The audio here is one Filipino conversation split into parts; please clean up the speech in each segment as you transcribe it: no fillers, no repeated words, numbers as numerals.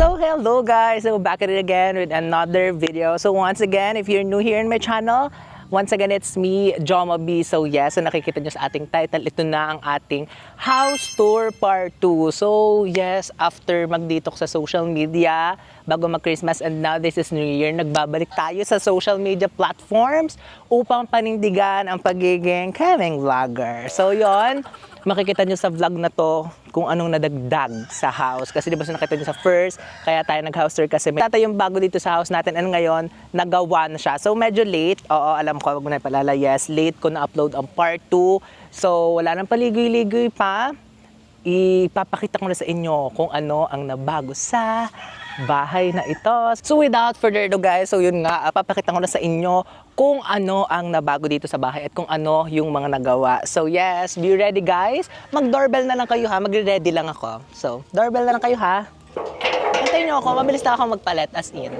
So hello guys, so back at it again with another video. So once again, if you're new here in my channel, once again it's me, Joma B. So yes, so nakikita nyo sa ating title, ito na ang ating house tour part 2. So yes, after mag-detox sa social media, bago mag-Christmas and now this is New Year, nagbabalik tayo sa social media platforms upang panindigan ang pagiging Kevin Vlogger. So yon, makikita nyo sa vlog na to kung anong nadagdag sa house. Kasi di ba nakita nyo sa first, kaya tayo nag-house tour kasi may yung bago dito sa house natin and ngayon, nagawa na siya. So medyo late, oo, alam ko, wag mo na ipalala, yes, late ko na-upload ang part 2. So wala nang paligoy-ligoy pa. Ipapakita ko na sa inyo kung ano ang nabago sa bahay na ito. So without further ado guys, so yun nga, papakita ko na sa inyo kung ano ang nabago dito sa bahay at kung ano yung mga nagawa. So yes, be ready guys. Mag-doorbell na lang kayo ha, magre-ready lang ako. So, doorbell na lang kayo ha. Hintayin nyo ako, mabilis na ako magpalit as in.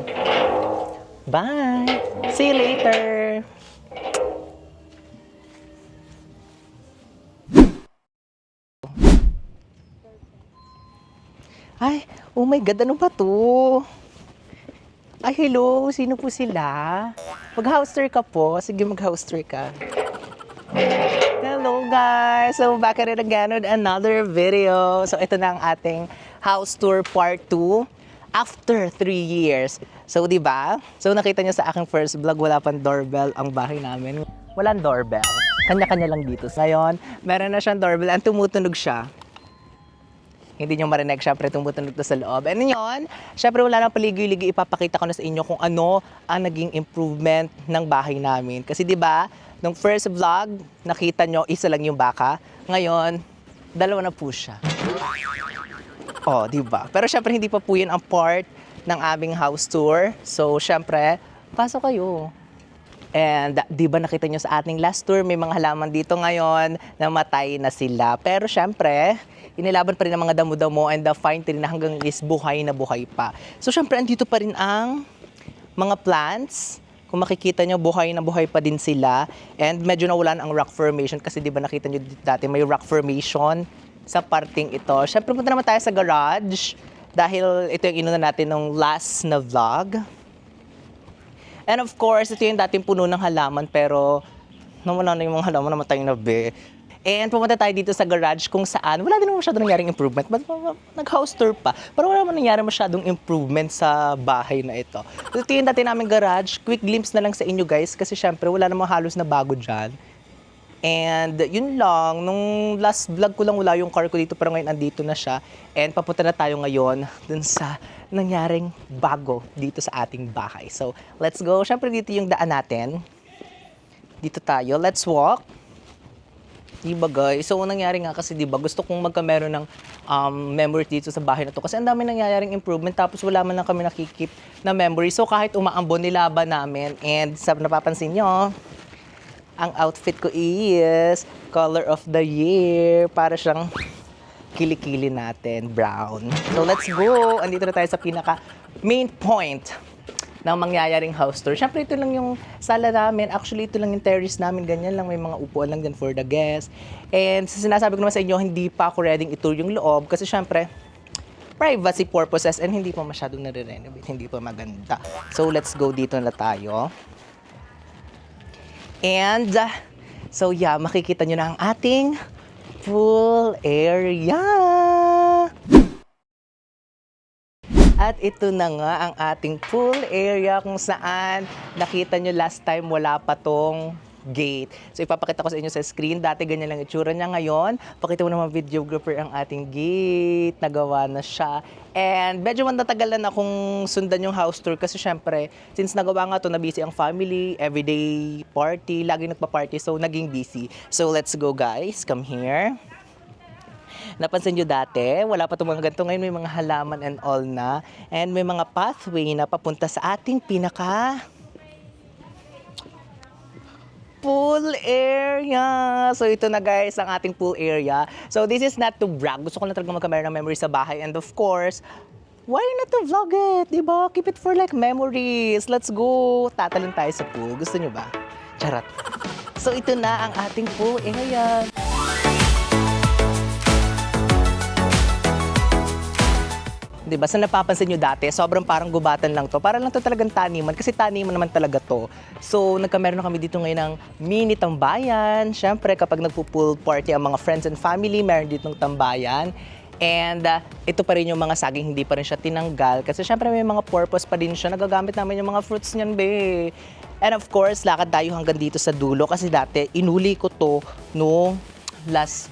Bye! See you later! Ay, oh my God, ano ba to? Ay, hello, sino po sila? Mag-house tour ka po. Sige, mag-house tour ka. Hello guys! So, back at it again with another video. So, ito na ang ating house tour part 2 after 3 years. So, di ba? So, nakita niyo sa aking first vlog, wala pang doorbell ang bahay namin. Walang doorbell. Kanya-kanya lang dito. Ngayon, meron na siyang doorbell and tumutunog siya. Hindi nyo marinig, syempre tumutunog to sa loob. And yun, syempre wala nang paligoy-ligoy, ipapakita ko na sa inyo kung ano ang naging improvement ng bahay namin. Kasi di ba, nung first vlog, nakita nyo, isa lang yung baka. Ngayon, dalawa na po siya. Oh, di ba? Pero syempre hindi pa po yun ang part ng aming house tour. So, syempre, pasok kayo. And di ba nakita nyo sa ating last tour, may mga halaman dito ngayon, namatay na sila. Pero syempre, inilaban pa rin ang mga damo-damo and the fine tree na hanggang is buhay na buhay pa. So syempre, andito pa rin ang mga plants. Kung makikita nyo, buhay na buhay pa din sila. And medyo nawalan ang rock formation kasi di ba nakita nyo dati may rock formation sa parting ito. Syempre, punta naman tayo sa garage dahil ito yung inuna natin nung last na vlog. And of course, ito yung dating puno ng halaman pero nawala na yung mga halaman, namatay na be. And pumunta tayo dito sa garage kung saan wala din naman masyadong nangyaring improvement. But nag-house tour pa. Pero wala naman nangyari masyadong improvement sa bahay na ito. Ito yung dati namin garage. Quick glimpse na lang sa inyo guys kasi syempre wala namang halos na bago dyan. And yun lang, nung last vlog ko lang wala yung car ko dito pero ngayon andito na siya. And papunta na tayo ngayon dun sa nangyaring bago dito sa ating bahay. So let's go. Syempre dito yung daan natin. Dito tayo. Let's walk. Diba guys? So, nangyari nga kasi diba, gusto kong magkameron ng memory dito sa bahay na to. Kasi ang dami nangyayaring improvement tapos wala man lang kami nakikip na memory. So, kahit umaambon, nilaban namin. And sa napapansin nyo, ang outfit ko is color of the year. Para siyang kilikili natin, brown. So, let's go! Andito na tayo sa pinaka main point ng mangyayaring house tour. Siyempre, ito lang yung sala namin. Actually, ito lang yung terrace namin. Ganyan lang. May mga upuan lang din for the guests. And sinasabi ko naman sa inyo, hindi pa ako ready i-tour yung loob. Kasi siyempre, privacy purposes and hindi pa masyadong nare-renovate. Hindi pa maganda. So, let's go dito na tayo. And, so yeah, makikita nyo na ang ating pool area. At ito na nga ang ating pool area kung saan nakita nyo last time wala pa tong gate. So ipapakita ko sa inyo sa screen. Dati ganyan lang itsura niya ngayon. Pakita mo naman videographer ang ating gate. Nagawa na siya. And medyo matagalan na akong sundan yung house tour kasi syempre, since nagawa nga to na busy ang family, everyday party, lagi nagpa-party, so naging busy. So let's go guys, come here. Napansin nyo dati, wala pa itong mga ganito. Ngayon may mga halaman and all na. And may mga pathway na papunta sa ating pinaka pool area. So ito na guys, ang ating pool area. So this is not to brag. Gusto ko na talaga magkamera ng memory sa bahay. And of course, why not to vlog it? Diba? Keep it for like memories. Let's go. Tatalon tayo sa pool. Gusto nyo ba? Charot. So ito na ang ating pool area. 'di ba? Sa napapansin nyo dati, sobrang parang gubatan lang to. Para lang to talagang taniman kasi taniman naman talaga to. So, nagkameron na kami dito ngayon ng mini tambayan. Syempre, kapag nagpo-pool party ang mga friends and family, meron ditong tambayan. And ito pa rin yung mga saging, hindi pa rin siya tinanggal. Kasi syempre may mga purpose pa din siya. Nagagamit namin yung mga fruits niyan, be. And of course, lakad tayo hanggang dito sa dulo. Kasi dati, inuli ko to no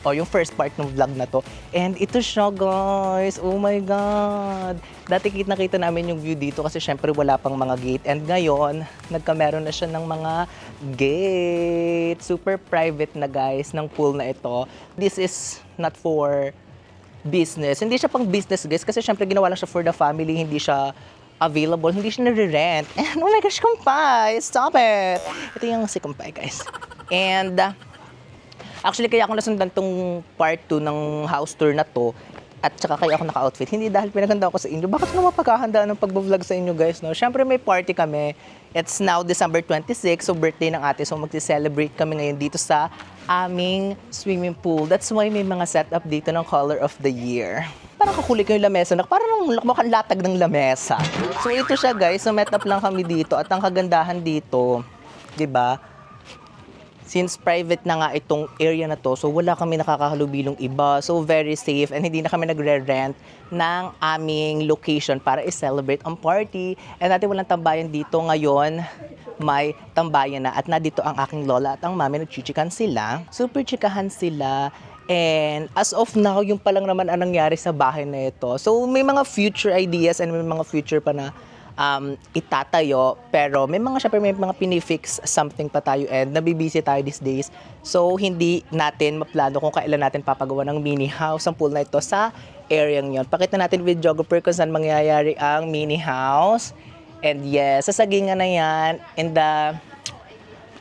yung first part ng vlog na to. And ito siya, guys. Oh my God. Dati nakita namin yung view dito kasi syempre wala pang mga gate. And ngayon, nagkameron na siya ng mga gate. Super private na, guys, ng pool na ito. This is not for business. Hindi siya pang business, guys, kasi syempre ginawa lang siya for the family. Hindi siya available. Hindi siya nare-rent. And oh my gosh, kumpay! Stop it! Ito yung si kumpay, guys. And actually, kaya ako nasundan tong part 2 ng house tour na to at saka kaya ako naka-outfit. Hindi dahil pinaganda ako sa inyo. Bakit naman pagkahanda ng pag-vlog sa inyo, guys? No? Siyempre, may party kami. It's now December 26, so birthday ng ate. So, magsi-celebrate kami ngayon dito sa aming swimming pool. That's why may mga setup dito ng color of the year. Parang kakulik yung lamesa. Parang mukhang latag ng lamesa. So, ito siya, guys. So, met up lang kami dito. At ang kagandahan dito, di ba? Since private na nga itong area na to, so wala kami nakakahalubilong iba. So very safe and hindi na kami nagre-rent ng aming location para i-celebrate ang party. And natin walang tambayan dito ngayon, may tambayan na. At nandito ang aking lola at ang mami, nagchichikan sila. Super chikahan sila. And as of now, yung palang naman ang nangyari sa bahay na ito. So may mga future ideas and may mga future pa na itatayo, pero may mga pinifix something pa tayo and nabibisi tayo these days. So, hindi natin maplano kung kailan natin papagawa ng mini house ang pool na ito sa area nyon. Pakita natin videographer kung saan mangyayari ang mini house. And yes, sasagingan na yan in the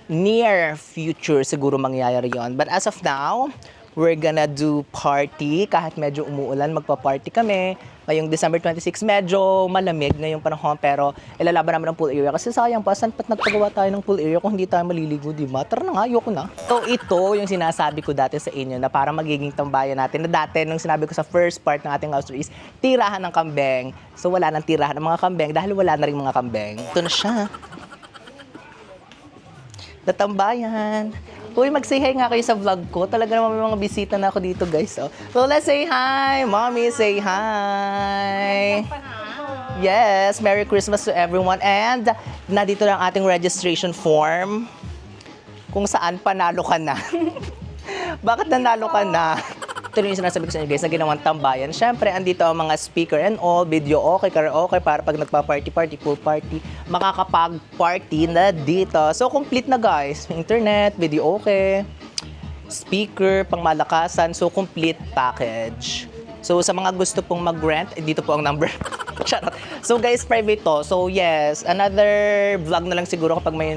near future siguro mangyayari yon. But as of now, we're gonna do party. Kahit medyo umuulan, magpa-party kami. Ngayong December 26, medyo malamig ngayong panahon, pero ilalaban naman ang pool area. Kasi sayang pa, saan pat nagpagawa tayo ng pool area kung hindi tayo maliligo, di ba? Tara na nga, ayoko na. So ito yung sinasabi ko dati sa inyo na para magiging tambayan natin. Na dati, nung sinabi ko sa first part ng ating house tour is tirahan ng kambeng. So wala nang tirahan ng mga kambeng dahil wala na rin mga kambeng. Ito na siya. Natambayan. Uy, mag-say hi nga kayo sa vlog ko. Talaga naman may mga bisita na ako dito, guys. Oh. Lola, say hi! Mommy, say hi! Yes, Merry Christmas to everyone. And nandito na ang ating registration form kung saan panalo ka na. Bakit nanalo ka na? Ito yung sinasabi ko sa inyo, guys, na ginawang tambayan. Siyempre, andito ang mga speaker and all, video okay, karaoke, para pag nagpa-party, pool party, makakapag-party na dito. So, complete na, guys. Internet, video okay, speaker, pangmalakasan, so complete package. So, sa mga gusto pong mag-rent, dito po ang number. Charot. So, guys, private to. So, yes, another vlog na lang siguro kapag may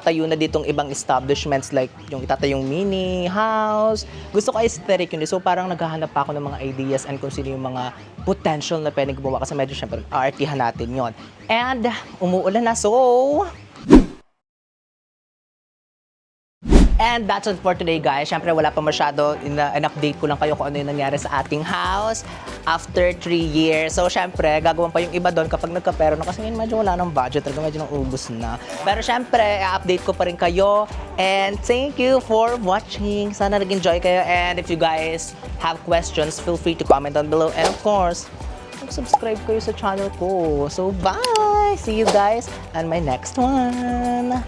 tayo na ditong ibang establishments like yung itatayong mini house. Gusto ko aesthetic yun. So parang naghahanap pa ako ng mga ideas and kung sino yung mga potential na pwedeng gumawa kasi medyo syempre artihan natin yon. And umuulan na, so and that's it for today, guys. Siyempre, wala pa masyado. In-update ko lang kayo kung ano yung nangyari sa ating house after 3 years. So, siyempre, gagawin pa yung iba doon kapag nagkapera na. Kasi ngayon medyo wala ng budget. Talaga medyo nang ubus na. Pero siyempre, i-update ko pa rin kayo. And thank you for watching. Sana nag-enjoy kayo. And if you guys have questions, feel free to comment down below. And of course, subscribe kayo sa channel ko. So, bye! See you guys on my next one.